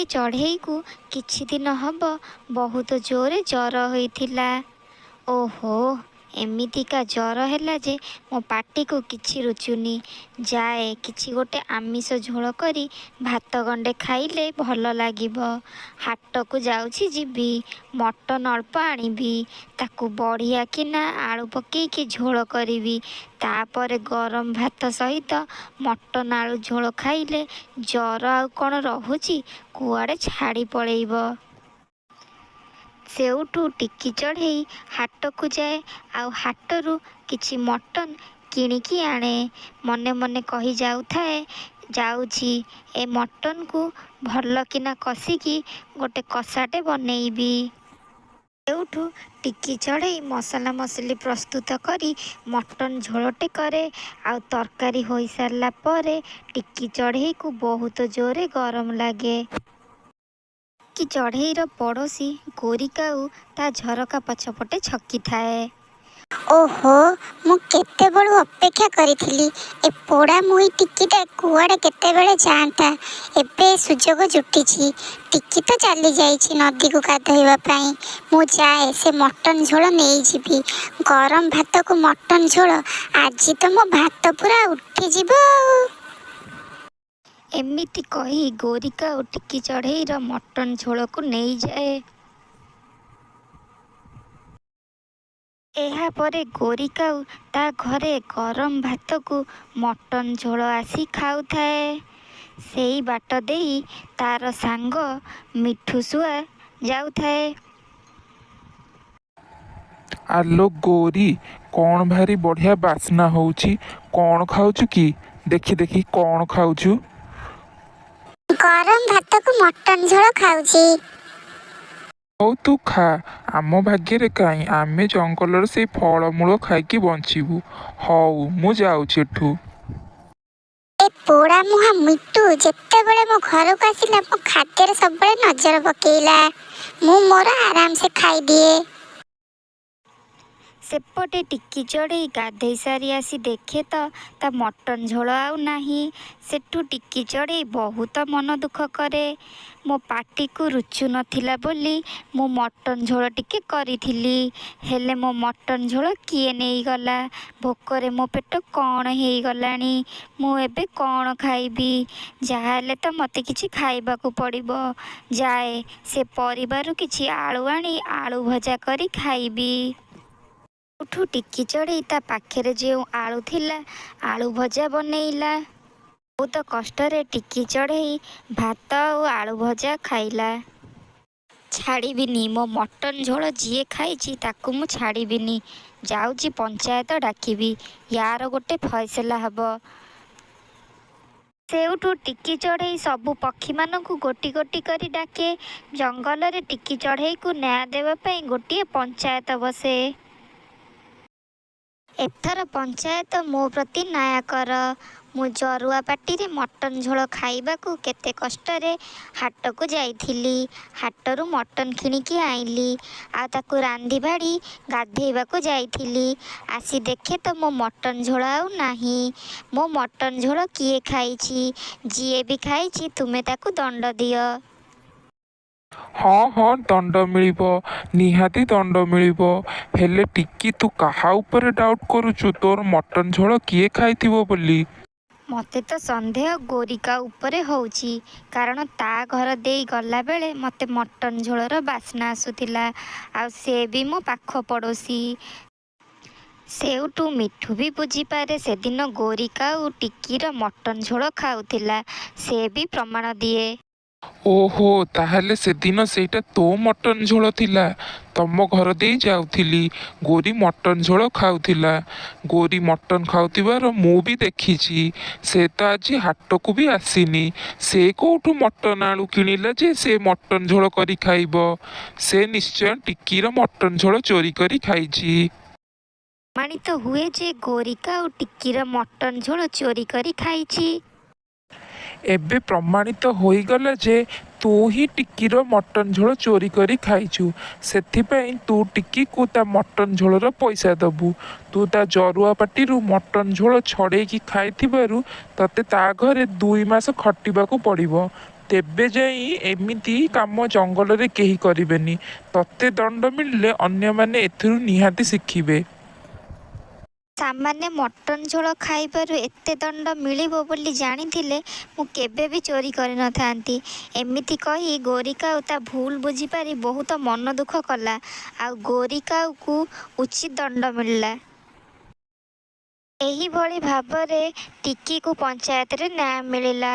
ଟିକି ଚଢ଼େଇକୁ କିଛି ଦିନ ହେବ ବହୁତ ଜୋରେ ଜ୍ୱର ହୋଇଥିଲା। ଓହୋ, ଏମିତିକା ଜ୍ୱର ହେଲା ଯେ ମୋ ପାଟିକୁ କିଛି ରୁଚୁନି। ଯାଏ କିଛି ଗୋଟେ ଆମିଷ ଝୋଳ କରି ଭାତ ଗଣ୍ଡେ ଖାଇଲେ ଭଲ ଲାଗିବ। ହାଟକୁ ଯାଉଛି ଯିବି, ମଟନ ଅଳ୍ପ ଆଣିବି, ତାକୁ ବଢ଼ିଆ କିନା ଆଳୁ ପକେଇକି ଝୋଳ କରିବି। ତାପରେ ଗରମ ଭାତ ସହିତ ମଟନ ଆଳୁ ଝୋଳ ଖାଇଲେ ଜ୍ୱର ଆଉ କ'ଣ ରହୁଛି, କୁଆଡ଼େ ଛାଡ଼ି ପଳେଇବ। ସେଇଠୁ ଟିକି ଚଢ଼େଇ ହାଟକୁ ଯାଏ ଆଉ ହାଟରୁ କିଛି ମଟନ କିଣିକି ଆଣେ। ମନେ ମନେ କହି ଯାଉଥାଏ, ଯାଉଛି ଏ ମଟନକୁ ଭଲ କିନା କଷିକି ଗୋଟେ କଷାଟେ ବନେଇବି। ସେଇଠୁ ଟିକି ଚଢ଼େଇ ମସଲା ମସଲି ପ୍ରସ୍ତୁତ କରି ମଟନ ଝୋଳଟେ କରେ। ଆଉ ତରକାରୀ ହୋଇସାରିଲା ପରେ ଟିକି ଚଢ଼େଇକୁ ବହୁତ ଜୋରେ ଗରମ ଲାଗେ। ଟିକି ଚଢ଼େଇର ପଡ଼ୋଶୀ ଗୋରିକାଉ ତା ଝରକା ପଛପଟେ ଛକିଥାଏ। ଓହୋ, ମୁଁ କେତେବେଳୁ ଅପେକ୍ଷା କରିଥିଲି। ଏ ପୋଡ଼ା ମୁହିଁ ଟିକିଟା କୁଆଡ଼େ କେତେବେଳେ ଯାଆନ୍ତା। ଏବେ ସୁଯୋଗ ଜୁଟିଛି। ଟିକି ତ ଚାଲି ଯାଇଛି ନଦୀକୁ ଗାଧୋଇବା ପାଇଁ। ମୁଁ ଯାଏ ସେ ମଟନ ଝୋଳ ନେଇଯିବି। ଗରମ ଭାତକୁ ମଟନ ଝୋଳ, ଆଜି ତ ମୋ ଭାତ ପୁରା ଉଠିଯିବ ଆଉ। ଏମିତି କହି ଗୋରିକାଉ ଟିକି ଚଢ଼େଇର ମଟନ ଝୋଳକୁ ନେଇଯାଏ। ଏହାପରେ ଗୋରିକାଉ ତା ଘରେ ଗରମ ଭାତକୁ ମଟନ ଝୋଳ ଆସି ଖାଉଥାଏ। ସେଇ ବାଟ ଦେଇ ତାର ସାଙ୍ଗ ମିଠୁ ଶୁଆ ଯାଉଥାଏ। ଆଲୋ ଗୋରି, କ'ଣ ଭାରି ବଢ଼ିଆ ବାସ୍ନା ହେଉଛି। କ'ଣ ଖାଉଛୁ କି? ଦେଖି ଦେଖି କ'ଣ ଖାଉଛୁ? ଗରମ ଭାତକୁ ମଟନ ଝୋଳ ଖାଉଛି। ହଉ ତୁ ଖା, ଆମ ଭାଗ୍ୟରେ କାହିଁ ଆମେ ଜଙ୍ଗଲର ସେଇ ଫଳମୂଳ ଖାଇକି ବଞ୍ଚିବୁ। ହଉ ମୁଁ ଯାଉଛି ଏଠୁ। ଏ ପୋଡ଼ା ମୁହାଁ ମିଟୁ ଯେତେବେଳେ ମୋ ଘରକୁ ଆସିଲା ମୋ ଖାଦ୍ୟରେ ସବୁବେଳେ ନଜର ପକେଇଲା। ମୁଁ ମୋର ଆରାମସେ ଖାଇଦିଏ। ସେପଟେ ଟିକି ଚଢ଼େଇ ଗାଧେଇ ସାରି ଆସି ଦେଖେ ତ ତା ମଟନ ଝୋଳ ଆଉ ନାହିଁ। ସେଠୁ ଟିକି ଚଢ଼େଇ ବହୁତ ମନ ଦୁଃଖ କରେ। ମୋ ପାଟିକୁ ରୁଚୁ ନଥିଲା ବୋଲି ମୁଁ ମଟନ ଝୋଳ ଟିକେ କରିଥିଲି, ହେଲେ ମୋ ମଟନ ଝୋଳ କିଏ ନେଇଗଲା। ଭୋକରେ ମୋ ପେଟ କ'ଣ ହେଇଗଲାଣି। ମୁଁ ଏବେ କ'ଣ ଖାଇବି? ଯାହାହେଲେ ତ ମୋତେ କିଛି ଖାଇବାକୁ ପଡ଼ିବ। ଯାଏ ସେ ପରିବାରୁ କିଛି ଆଳୁ ଆଣି ଆଳୁ ଭଜା କରି ଖାଇବି। ଉଠୁ ଟିକି ଚଢ଼େଇ ତା ପାଖରେ ଯେଉଁ ଆଳୁ ଥିଲା ଆଳୁ ଭଜା ବନେଇଲା। ବହୁତ କଷ୍ଟରେ ଟିକି ଚଢ଼େଇ ଭାତ ଆଉ ଆଳୁ ଭଜା ଖାଇଲା। ଛାଡ଼ିବିନି, ମୋ ମଟନ ଝୋଳ ଯିଏ ଖାଇଛି ତାକୁ ମୁଁ ଛାଡ଼ିବିନି। ଯାଉଛି ପଞ୍ଚାୟତ ଡାକିବି, ୟାର ଗୋଟେ ଫଇସଲା ହବ। ସେଇଠୁ ଟିକି ଚଢ଼େଇ ସବୁ ପକ୍ଷୀମାନଙ୍କୁ ଗୋଟି ଗୋଟି କରି ଡାକେ। ଜଙ୍ଗଲରେ ଟିକି ଚଢ଼େଇକୁ ନ୍ୟାୟ ଦେବା ପାଇଁ ଗୋଟିଏ ପଞ୍ଚାୟତ ବସେ। ଏଥର ପଞ୍ଚାୟତ ମୋ ପ୍ରତି ନ୍ୟାୟ କର। ମୁଁ ଜରୁଆ ପାଟିରେ ମଟନ ଝୋଳ ଖାଇବାକୁ କେତେ କଷ୍ଟରେ ହାଟକୁ ଯାଇଥିଲି। ହାଟରୁ ମଟନ କିଣିକି ଆଣିଲି, ଆଉ ତାକୁ ରାନ୍ଧି ବାଢ଼ି ଗାଧେଇବାକୁ ଯାଇଥିଲି। ଆସି ଦେଖେ ତ ମୋ ମଟନ ଝୋଳ ଆଉ ନାହିଁ। ମୋ ମଟନ ଝୋଳ କିଏ ଖାଇଛି? ଯିଏ ବି ଖାଇଛି ତୁମେ ତାକୁ ଦଣ୍ଡ ଦିଅ। ହଁ ହଁ, ଦଣ୍ଡ ମିଳିବ, ନିହାତି ଦଣ୍ଡ ମିଳିବ। ହେଲେ ଟିକି, ତୁ କାହା ଉପରେ ଡାଉଟ୍ କରୁଛୁ ତୋର ମଟନ ଝୋଳ କିଏ ଖାଇଥିବ ବୋଲି? ମୋତେ ତ ସନ୍ଦେହ ଗୋରିକା ଉପରେ ହେଉଛି, କାରଣ ତା ଘର ଦେଇ ଗଲାବେଳେ ମୋତେ ମଟନ ଝୋଳର ବାସ୍ନା ଆସୁଥିଲା। ଆଉ ସେ ବି ମୋ ପାଖ ପଡ଼ୋଶୀ। ସେଇଠୁ ମିଠୁ ବି ବୁଝିପାରେ ସେଦିନ ଗୋରିକା ଆଉ ଟିକିର ମଟନ ଝୋଳ ଖାଉଥିଲା। ସେ ବି ପ୍ରମାଣ ଦିଏ। ଓହୋ, ତାହେଲେ ସେଦିନ ସେଇଟା ତୋ ମଟନ ଝୋଳ ଥିଲା। ତମ ଘର ଦେଇ ଯାଉଥିଲି, ଗୋରି ମଟନ ଝୋଳ ଖାଉଥିଲା। ଗୋରି ମଟନ ଖାଉଥିବାର ମୁଁ ବି ଦେଖିଛି। ସେ ତ ଆଜି ହାଟକୁ ବି ଆସିନି। ସେ କୋଉଠୁ ମଟନ ଆଳୁ କିଣିଲା ଯେ ସେ ମଟନ ଝୋଳ କରି ଖାଇବ? ସେ ନିଶ୍ଚୟ ଟିକିର ମଟନ ଝୋଳ ଚୋରି କରି ଖାଇଛି। ପ୍ରମାଣିତ ହୁଏ ଯେ ଗୋରିକା ଆଉ ଟିକିର ମଟନ ଝୋଳ ଚୋରି କରି ଖାଇଛି। ଏବେ ପ୍ରମାଣିତ ହୋଇଗଲା ଯେ ତୁ ହିଁ ଟିକିର ମଟନ ଝୋଳ ଚୋରି କରି ଖାଇଛୁ। ସେଥିପାଇଁ ତୁ ଟିକିକୁ ତା ମଟନ ଝୋଳର ପଇସା ଦେବୁ। ତୁ ତା ଜରୁଆ ପାଟିରୁ ମଟନ ଝୋଳ ଛଡ଼େଇକି ଖାଇଥିବାରୁ ତତେ ତା ଘରେ 2 ମାସ ଖଟିବାକୁ ପଡ଼ିବ। ତେବେ ଯାଇ ଏମିତି କାମ ଜଙ୍ଗଲରେ କେହି କରିବେନି। ତତେ ଦଣ୍ଡ ମିଳିଲେ ଅନ୍ୟମାନେ ଏଥିରୁ ନିହାତି ଶିଖିବେ। ସାମାନ୍ୟ ମଟନ ଝୋଳ ଖାଇବାରୁ ଏତେ ଦଣ୍ଡ ମିଳିବ ବୋଲି ଜାଣିଥିଲେ ମୁଁ କେବେ ବି ଚୋରି କରିନଥାନ୍ତି। ଏମିତି କହି ଗୋରିକାଉ ତା ଭୁଲ ବୁଝିପାରି ବହୁତ ମନ ଦୁଃଖ କଲା। ଆଉ ଗୋରିକାଉକୁ ଉଚିତ ଦଣ୍ଡ ମିଳିଲା। ଏହିଭଳି ଭାବରେ ଟିକିକୁ ପଞ୍ଚାୟତରେ ନ୍ୟାୟ ମିଳିଲା।